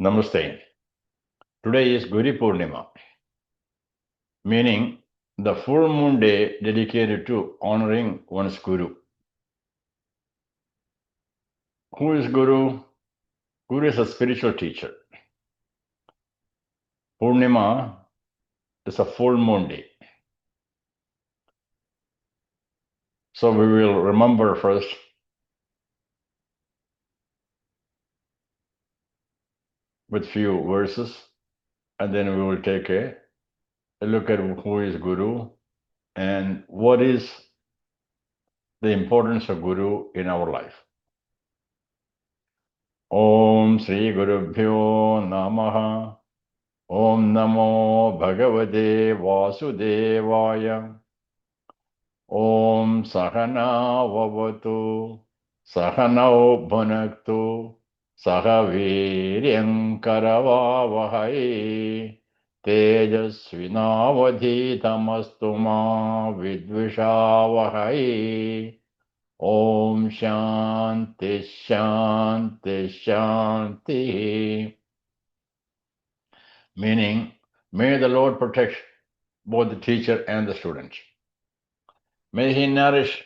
Namaste. Today is Guru Purnima, meaning the full moon day dedicated to honoring one's Guru. Who is Guru? Guru is a spiritual teacher. Purnima is a full moon day. So we will remember first with few verses, and then we will take a look at who is Guru and what is the importance of Guru in our life. Om Sri Gurubhyo Namaha. Om Namo Bhagavate Vasudevaya. Om Sahana Vavatu Sahanau Bhunaktu Sahaviryam Karavavahai Tejasvinavadhitamastu ma Vidvishavahai. Om Shanti Shanti Shanti. Meaning, may the Lord protect both the teacher and the student. May He nourish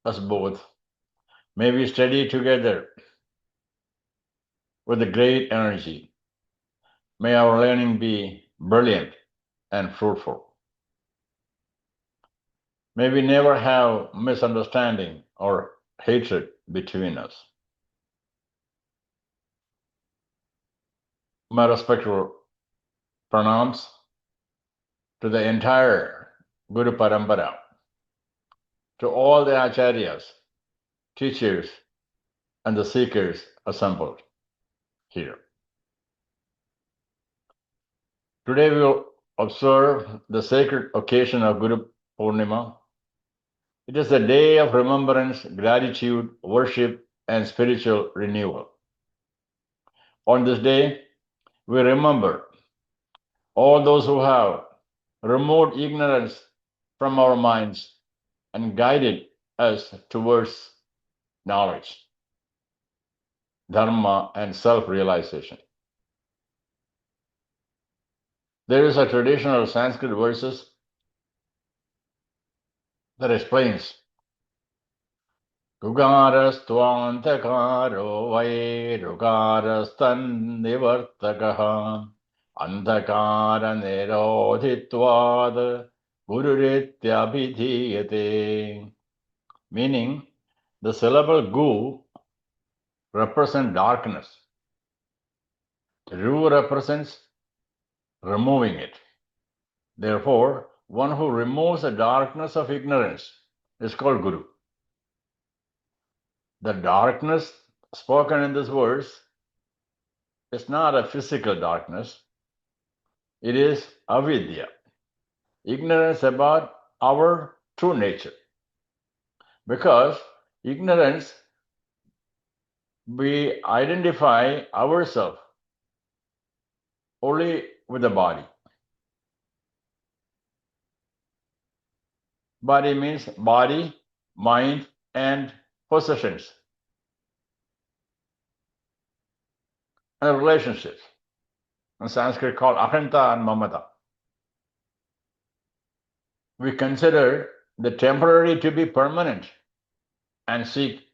us both. May we study together with a great energy. May our learning be brilliant and fruitful. May we never have misunderstanding or hatred between us. My respectful pranams to the entire Guru-paramparā, to all the acharyas, teachers, and the seekers assembled here. Today we will observe the sacred occasion of Guru Purnima. It is a day of remembrance, gratitude, worship, and spiritual renewal. On this day, we remember all those who have removed ignorance from our minds and guided us towards knowledge, Dharma, and self-realization. There is a traditional Sanskrit verses that explains Gugaras tvantakaro vai rugaras nivartakaha antakara nirodhitvad gururityabhidhiyate. Meaning, the syllable gu represents darkness. Ru represents removing it. Therefore, one who removes the darkness of ignorance is called Guru. The darkness spoken in this verse is not a physical darkness. It is avidya, ignorance about our true nature. Because ignorance, we identify ourselves only with the body. Body means body, mind, and possessions and relationships. In Sanskrit called ahanta and mamata. We consider the temporary to be permanent and seek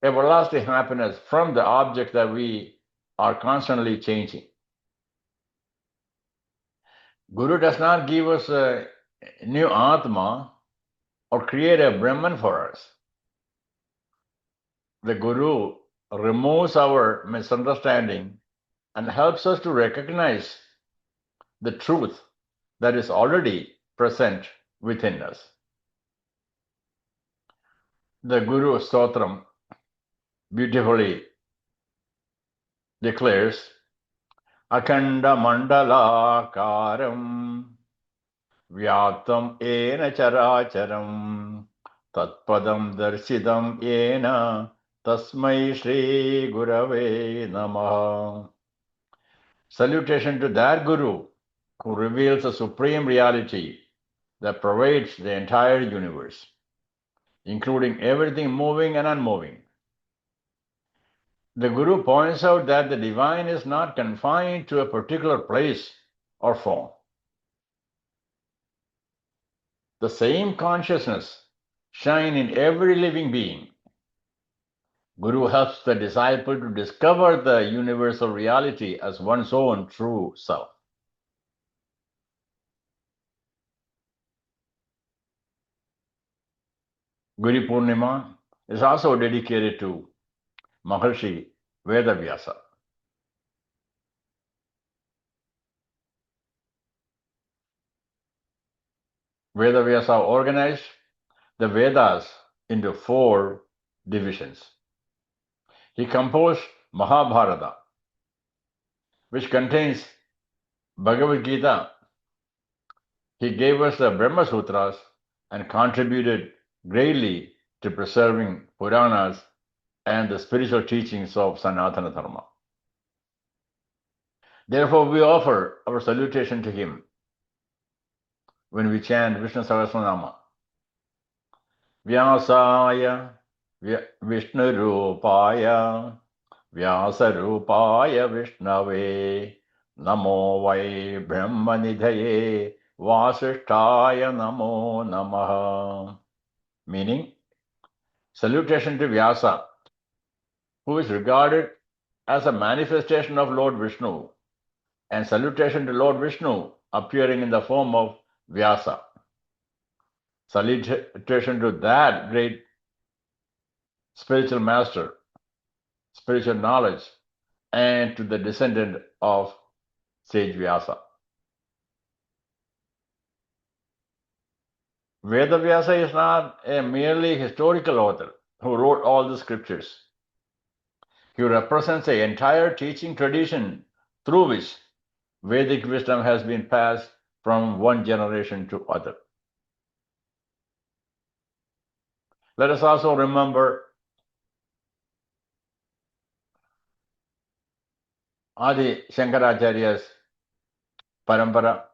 everlasting happiness from the object that we are constantly changing. Guru does not give us a new Ātmā or create a Brahman for us. The Guru removes our misunderstanding and helps us to recognize the truth that is already present within us. The Guru Stotram beautifully declares Akhanda Mandala Karam Vyātam Ena Characharam Tatpadam Darsidam Ena Tasmai Shri Gurave Namaha. Salutation to that Guru who reveals the supreme reality that pervades the entire universe, including everything moving and unmoving. The Guru points out that the divine is not confined to a particular place or form. The same consciousness shines in every living being. Guru helps the disciple to discover the universal reality as one's own true self. Guru Purnima is also dedicated to Maharṣi Vedavyāsa. Vedavyasa organized the Vedas into 4 divisions. He composed Mahabharata, which contains Bhagavad Gita. He gave us the Brahma Sutras and contributed greatly to preserving Puranas and the spiritual teachings of Sanatana Dharma. Therefore, we offer our salutation to him when we chant Vishnu Sahasranama. Vyāsāya Vishnu Rūpāya Vyāsa Rūpāya Vishnave Namo Vai Brahmanidhaye Vasishtaya Namo Namaha. Meaning, salutation to Vyasa, who is regarded as a manifestation of Lord Vishnu, and salutation to Lord Vishnu appearing in the form of Vyasa. Salutation to that great spiritual master, spiritual knowledge, and to the descendant of sage Vyasa. Vedavyasa is not a merely historical author who wrote all the scriptures. He represents the entire teaching tradition through which Vedic wisdom has been passed from one generation to other. Let us also remember Adi Shankaracharya's Parampara.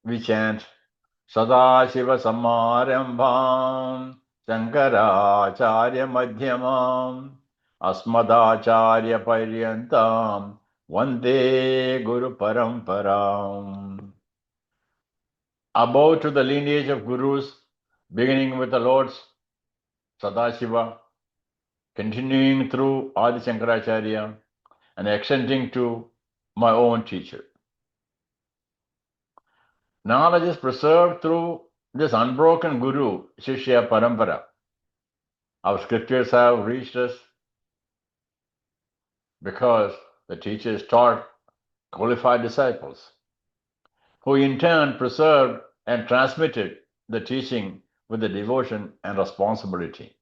We chant Sadashiva-samārambhām Shankaracharya-madhyamām Asmadacharya-paryantām Vande Guru-paramparā. About to the lineage of Gurus, beginning with the Lords Sadashiva, continuing through Adi Shankaracharya, and extending to my own teacher. Knowledge is preserved through this unbroken Guru, śiṣya-paramparā. Our scriptures have reached us because the teachers taught qualified disciples, who in turn preserved and transmitted the teaching with the devotion and responsibility.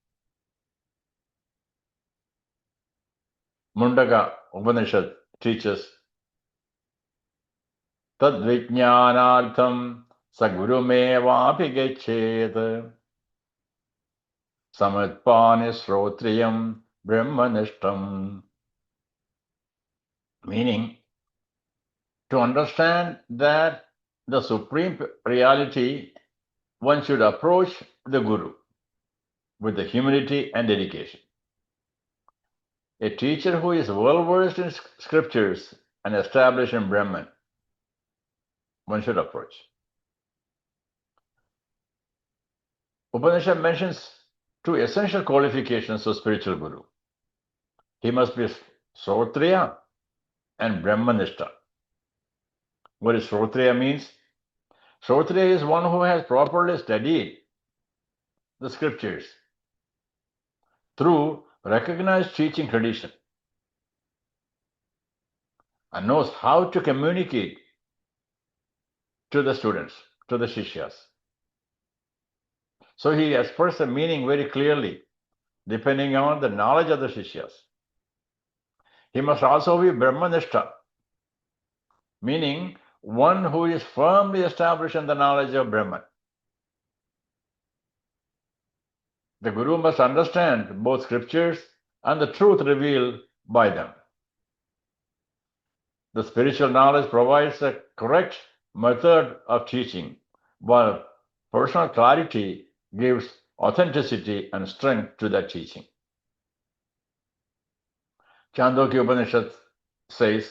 Mundaka Upanishad teaches Tad-vijñānārtham sa-gurumevapi gacchēt samatpāni-śrotriyam brahmaniṣṭham. Meaning, to understand that the supreme reality, one should approach the Guru with the humility and dedication. A teacher who is well versed in scriptures and established in Brahman, one should approach. Upanishad mentions 2 essential qualifications of spiritual Guru. He must be śrotriya and brahmaniṣṭha. What is śrotriya means? Śrotriya is one who has properly studied the scriptures through recognized teaching tradition and knows how to communicate to the students, to the Shishyas. So he expresses the meaning very clearly, depending on the knowledge of the Shishyas. He must also be brahmaniṣṭha, meaning one who is firmly established in the knowledge of Brahman. The Guru must understand both scriptures and the truth revealed by them. The spiritual knowledge provides a correct method of teaching, while personal clarity gives authenticity and strength to that teaching. Chandogya Upanishad says,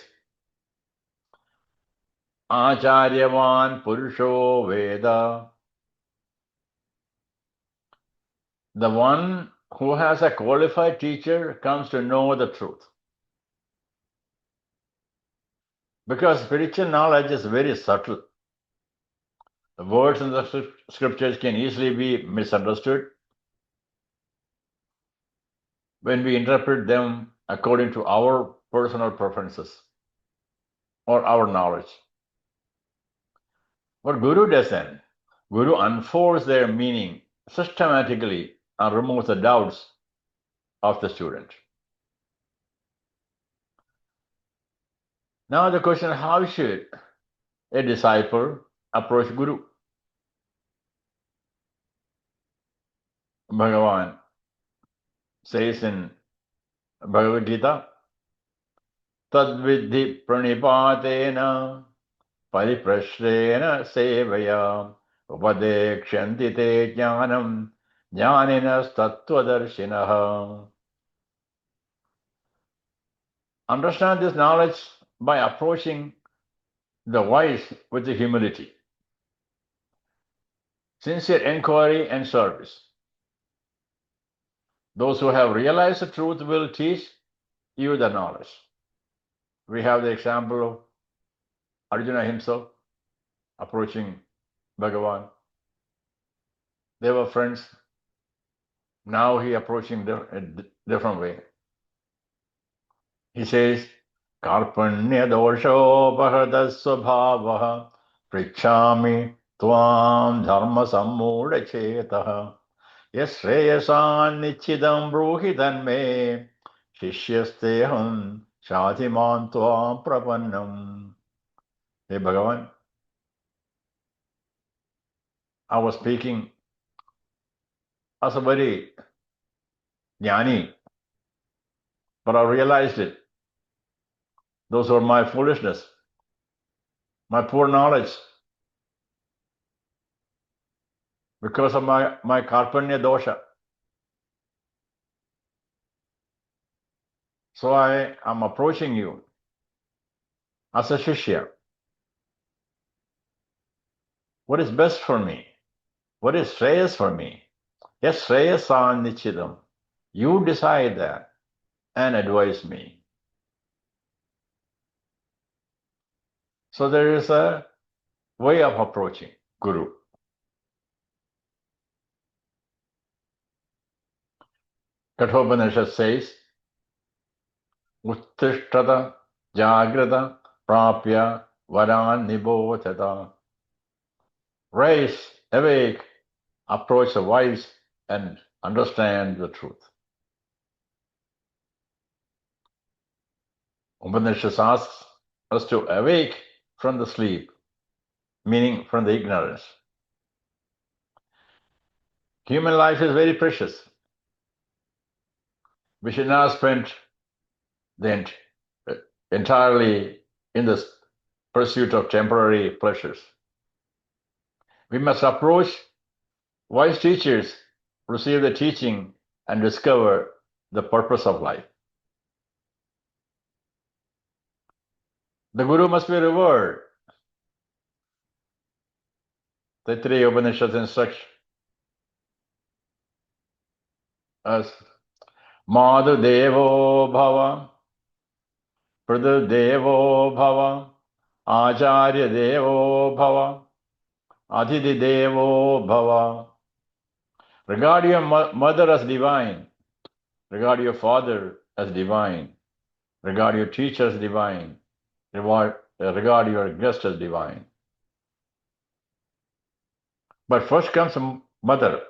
Acharyavan Purusho Veda. The one who has a qualified teacher comes to know the truth. Because spiritual knowledge is very subtle. The words in the scriptures can easily be misunderstood when we interpret them according to our personal preferences or our knowledge. What Guru does then, Guru unfolds their meaning systematically and removes the doubts of the student. Now the question, how should a disciple approach Guru? Bhagavan says in Bhagavad Gita, Tadvidhi pranipatena pariprashrena sevaya upadekshanti te jnanam jnaninas tattvadarshinaha. Understand this knowledge by approaching the wise with the humility, sincere inquiry and service. Those who have realized the truth will teach you the knowledge. We have the example of Arjuna himself approaching Bhagavan. They were friends. Now he approaching a different way. He says, Karpanya dosho bhagata svabhavaha prichami tvam dharma sammudha chetaha yasreyasan nichidam bruhi tanme śiṣya-steham śātiman tvam prapannam. Hey Bhagavan, I was speaking as a very jnani, but I realized it. Those were my foolishness, my poor knowledge. Because of my karpanya dosha. So I am approaching you as a Shishya. What is best for me? What is shreyas for me? Yes, shreyasan nichidam. You decide that and advise me. So there is a way of approaching Guru. Kathopanishad says, Uttishtata jagrata prapya varan nibodhata. Rise, awake, approach the wise and understand the truth. Upanishad asks us to awake from the sleep, meaning from the ignorance. Human life is very precious. We should not spend entirely in the pursuit of temporary pleasures. We must approach wise teachers, receive the teaching, and discover the purpose of life. The Guru must be revered. Taittiriya Upanishad instructs us, Madhu Devo Bhava, Pradhu Devo Bhava, Acharya Devo Bhava, Aditi Devo Bhava. Regard your mother as divine. Regard your father as divine. Regard your teacher as divine. Regard your guest as divine. But first comes mother.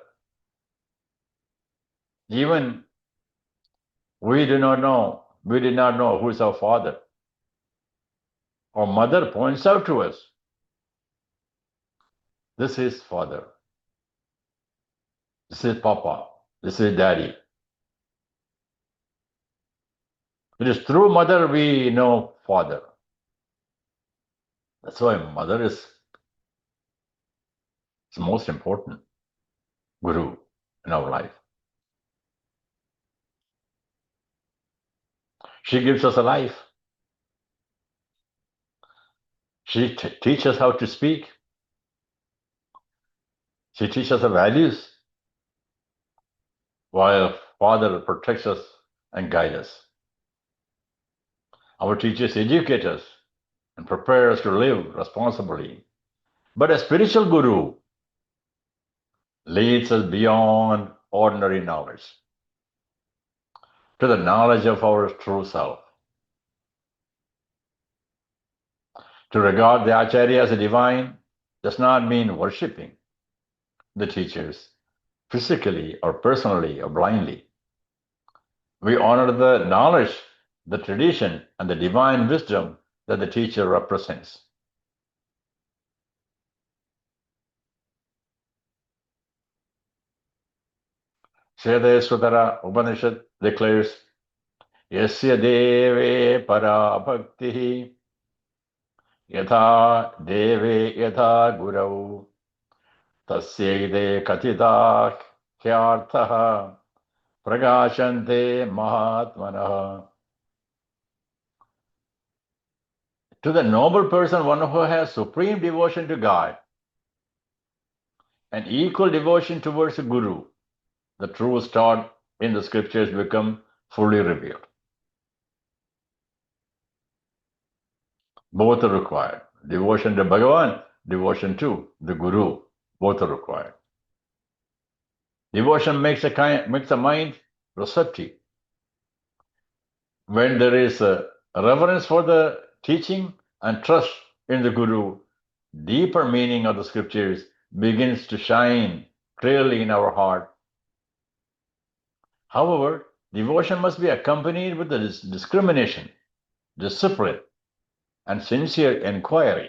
Even we did not know who is our father. Our mother points out to us, this is father. This is Papa. This is Daddy. It is through mother we know father. That's why mother is the most important Guru in our life. She gives us a life. She teaches how to speak. She teaches the values, while Father protects us and guides us. Our teachers educate us and prepare us to live responsibly. But a spiritual guru leads us beyond ordinary knowledge to the knowledge of our true self. To regard the Acharya as a divine does not mean worshipping the teachers physically or personally or blindly. We honor the knowledge, the tradition, and the divine wisdom that the teacher represents. śiṣya-paramparā Upanishad declares, Yasya deve para bhaktihi yatha deve yatha gurau tasya katita hyarthaha pragashante mahatmanaha. To the noble person, one who has supreme devotion to God and equal devotion towards the Guru, the truths taught in the scriptures become fully revealed. Both are required. Devotion to Bhagavan, devotion to the Guru, both are required. Devotion makes the mind receptive. When there is a reverence for the teaching and trust in the Guru, deeper meaning of the scriptures begins to shine clearly in our heart. However, devotion must be accompanied with the discrimination, discipline, and sincere enquiry.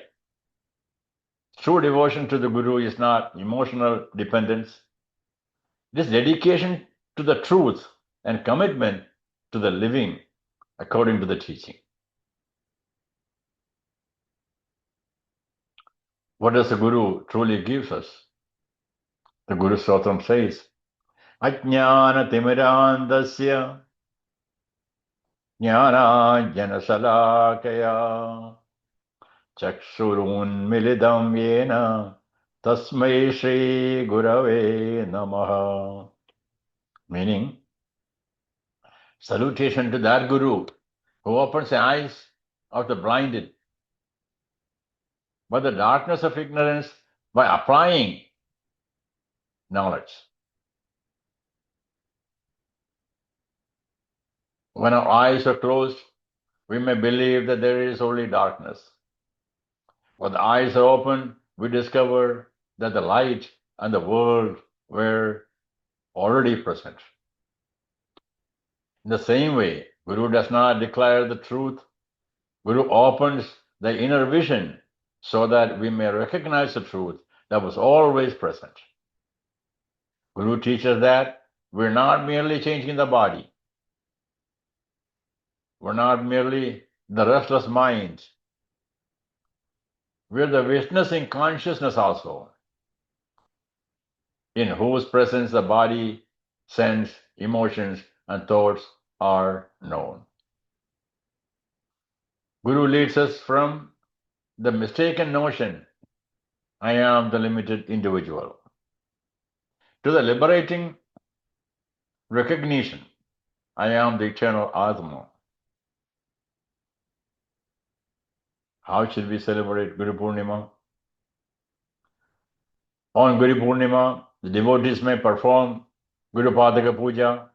True devotion to the Guru is not emotional dependence. It is dedication to the truth and commitment to the living according to the teaching. What does the Guru truly gives us? The Guru Stotram says, Ajnana timirandasya jnana janasalakaya chakshurun milidam yena tasmai shri gurave namaha. Meaning, salutation to that Guru who opens the eyes of the blinded by the darkness of ignorance by applying knowledge. When our eyes are closed, we may believe that there is only darkness. When the eyes are open, we discover that the light and the world were already present. In the same way, Guru does not declare the truth. Guru opens the inner vision so that we may recognize the truth that was always present. Guru teaches that we're not merely changing the body. We're not merely the restless mind. We're the witnessing consciousness also, in whose presence the body, sense, emotions, and thoughts are known. Guru leads us from the mistaken notion, I am the limited individual, to the liberating recognition, I am the eternal Ātmā. How should we celebrate Guru Purnima? On Guru Purnima, the devotees may perform Guru-pūjā,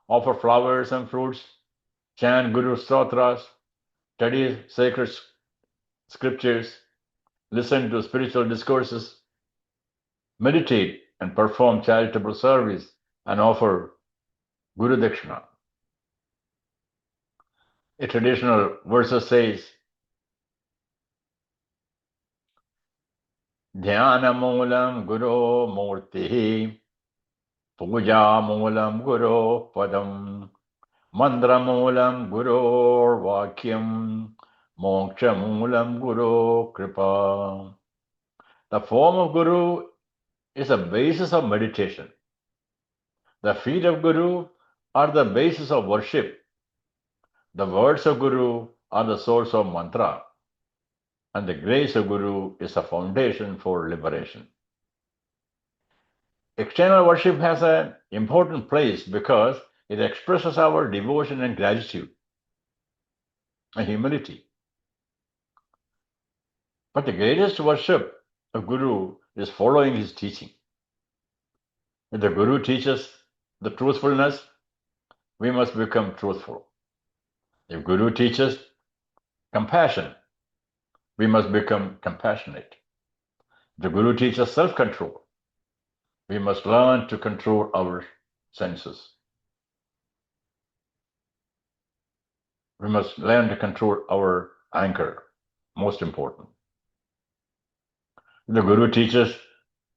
offer flowers and fruits, chant Guru Stotras, study sacred scriptures, listen to spiritual discourses, meditate and perform charitable service, and offer Guru Dakshina. A traditional verse says, Dhyana moolam Guru Murtihi, Puja moolam Guru Padam, Mandra moolam Guru Vakyam, Moksha moolam Guru Kripa. The form of Guru is a basis of meditation. The feet of Guru are the basis of worship. The words of Guru are the source of mantra, and the grace of Guru is a foundation for liberation. External worship has an important place because it expresses our devotion and gratitude and humility. But the greatest worship of Guru is following his teaching. If the Guru teaches the truthfulness, we must become truthful. If Guru teaches compassion, we must become compassionate. If the Guru teaches self-control, we must learn to control our senses. We must learn to control our anger, most important. The Guru teaches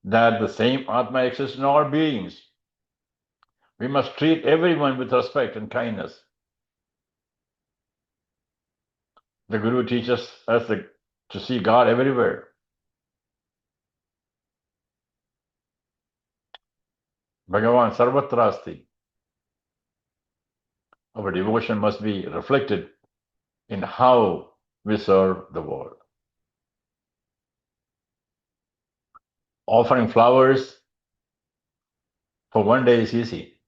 that the same Ātmā exists in all beings. We must treat everyone with respect and kindness. The Guru teaches us to see God everywhere. Bhagavan sarvatra asti. Our devotion must be reflected in how we serve the world. Offering flowers for one day is easy.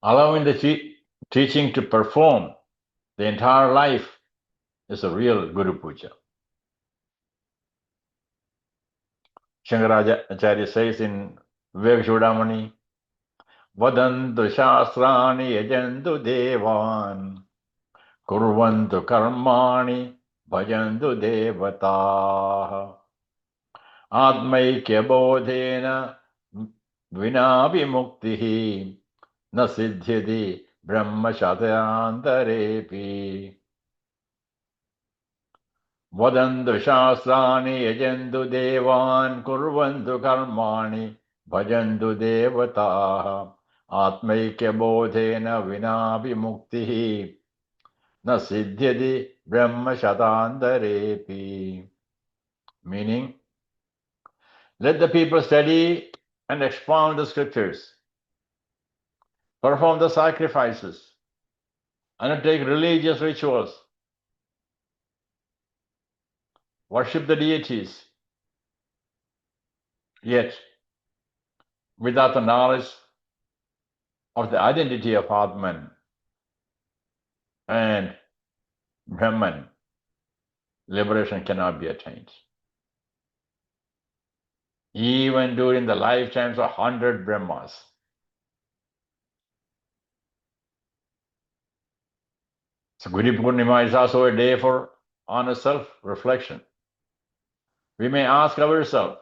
Allowing the teaching to perform the entire life is a real Guru-pūjā. Shankaracharya says in Vivek-chudamani, Vadantu shastrani yajantu devan, kurvantu karmani bhajantu devataha, Ātmaikya bodhena vinapi muktihi, na siddhyati brahma shatyantarepi. Vadantu shastrani yajantu devan, kurvantu karmani bhajantu devataha, Ātmaikya bodhena vinapi muktihi, na siddhyati brahma shatantarepi. Meaning, let the people study and expound the scriptures, perform the sacrifices, undertake religious rituals, worship the deities, yet without the knowledge of the identity of Ātman and Brahman, liberation cannot be attained. Even during the lifetimes of 100 Brahmas, so Guru Purnima is also a day for honest self-reflection. We may ask ourselves,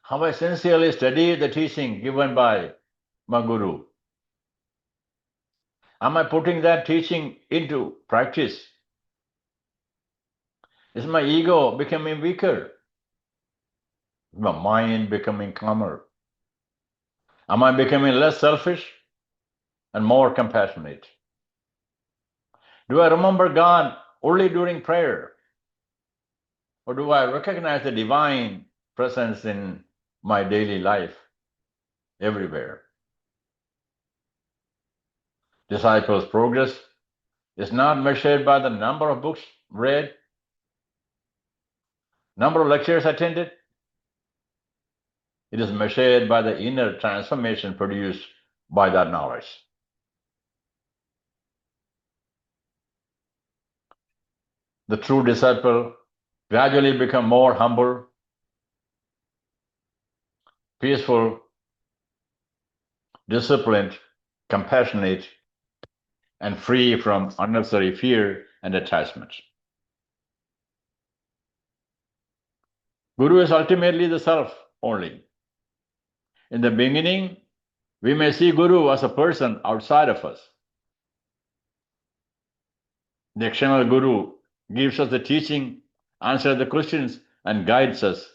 have I sincerely studied the teaching given by my Guru? Am I putting that teaching into practice? Is my ego becoming weaker? Is my mind becoming calmer? Am I becoming less selfish and more compassionate? Do I remember God only during prayer? Or do I recognize the divine presence in my daily life everywhere? Disciples' progress is not measured by the number of books read, number of lectures attended. It is measured by the inner transformation produced by that knowledge. The true disciple gradually becomes more humble, peaceful, disciplined, compassionate, and free from unnecessary fear and attachment. Guru is ultimately the self only. In the beginning, we may see Guru as a person outside of us. The external Guru gives us the teaching, answers the questions, and guides us.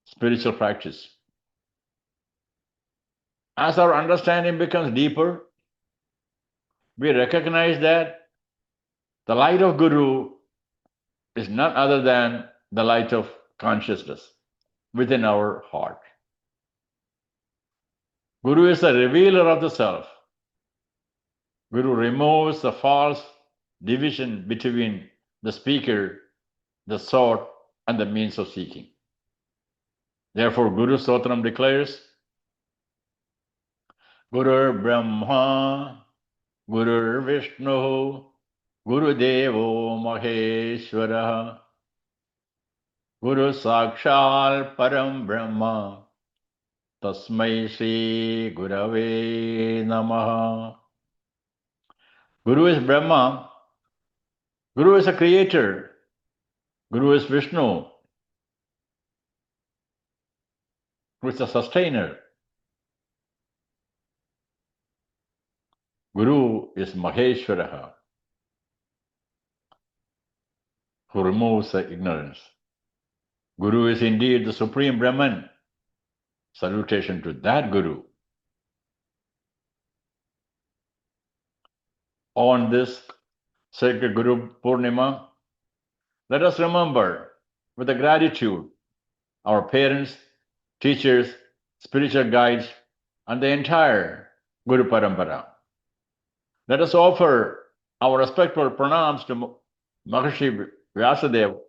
Spiritual practice. As our understanding becomes deeper, we recognize that the light of Guru is none other than the light of consciousness within our heart. Guru is the revealer of the self. Guru removes the false division between the speaker, the sought, and the means of seeking. Therefore, Guru Stotram declares, Guru Brahma, Guru Vishnu, Guru Devo Maheshwara, Guru Sakshal Param Brahma, Tasmai Shri Gurave Namaha. Guru is Brahma, Guru is a creator, Guru is Vishnu, who is a sustainer. Guru is Maheshwara, who removes the ignorance. Guru is indeed the Supreme Brahman. Salutation to that Guru. On this sacred Guru Purnima, let us remember with a gratitude our parents, teachers, spiritual guides, and the entire Guru-paramparā. Let us offer our respectful pranams to Maharṣi Vedavyāsa,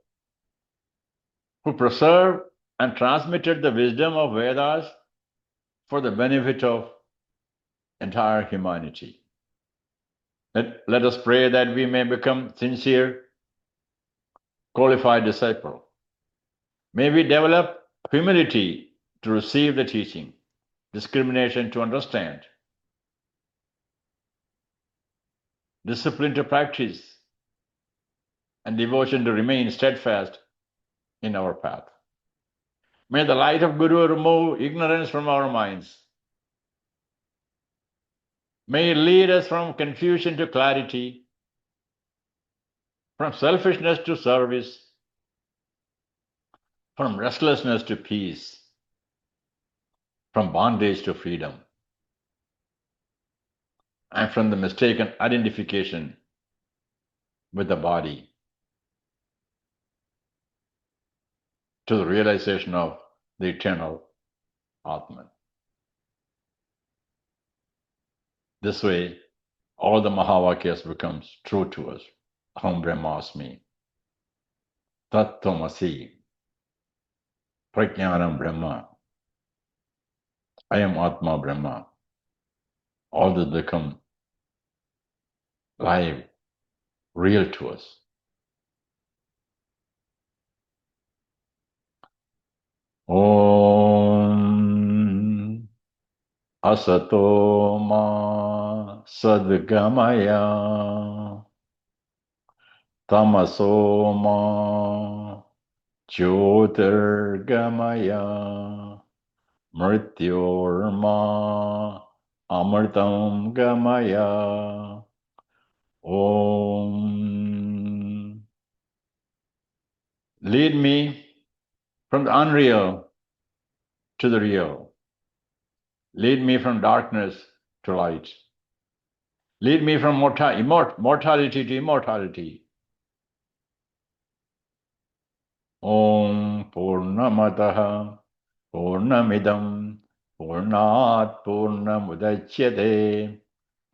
who preserved and transmitted the wisdom of Vedas for the benefit of entire humanity. Let us pray that we may become sincere, qualified disciple. May we develop humility to receive the teaching, discrimination to understand, discipline to practice, and devotion to remain steadfast in our path. May the light of Guru remove ignorance from our minds. May it lead us from confusion to clarity, from selfishness to service, from restlessness to peace, from bondage to freedom, and from the mistaken identification with the body to the realization of the eternal Ātmā. This way, all the Mahavakyas becomes true to us. Aham Brahmasmi, Tattvamasi, Prajnanam Brahma, I am Ātmā Brahma. All this become live, real to us. Om Asato Ma Sadgamaya Tamaso Ma Jyotirgamaya Mrityorma Amritam Gamaya. Om. Lead me from the unreal to the real. Lead me from darkness to light. Lead me from mortality to immortality. Om Purnamataha Purnamidam Purnat Purnamudachyate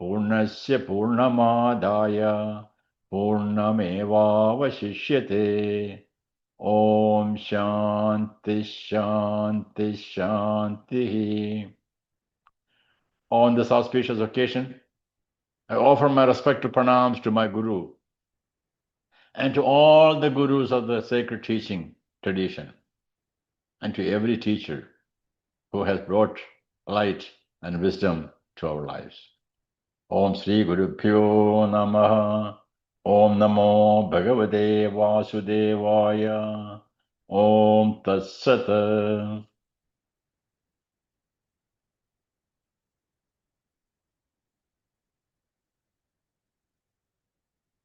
Purnasya Purnamadaya Purnamevavashishyate. Om Shanti Shanti Shanti. On this auspicious occasion, I offer my respectful pranams to my Guru and to all the Gurus of the sacred teaching tradition, and to every teacher who has brought light and wisdom to our lives. Om Sri Guru-pūjā Namaha. Om Namo Bhagavate Vasudevaya. Om Tat Sat.